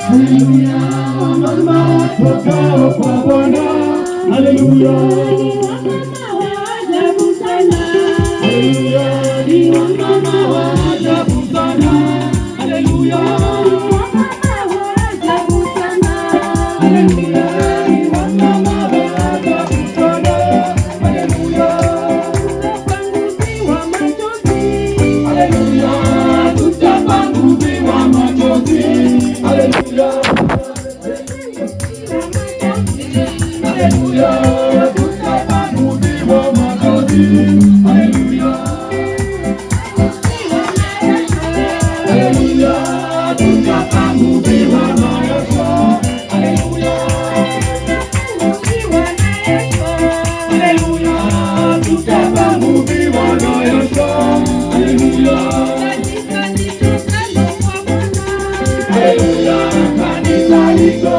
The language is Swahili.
Haleluya, wamama watokao kwa Bwana. Haleluya, wamama wa ajabu sana. Haleluya, ni wamama wa ajabu sana. Haleluya, wamama wa ajabu sana. Haleluya, ni wamama wa ajabu sana. Haleluya, tutapanguziwa machozi. Haleluya, tutapanguziwa machozi. Haleluya, haleluya, tutapanguziwa machozi. Haleluya, haleluya, tutapanguziwa na Yesu. Haleluya, haleluya, tutapanguziwa na Yesu. Haleluya, haleluya, kanisa liko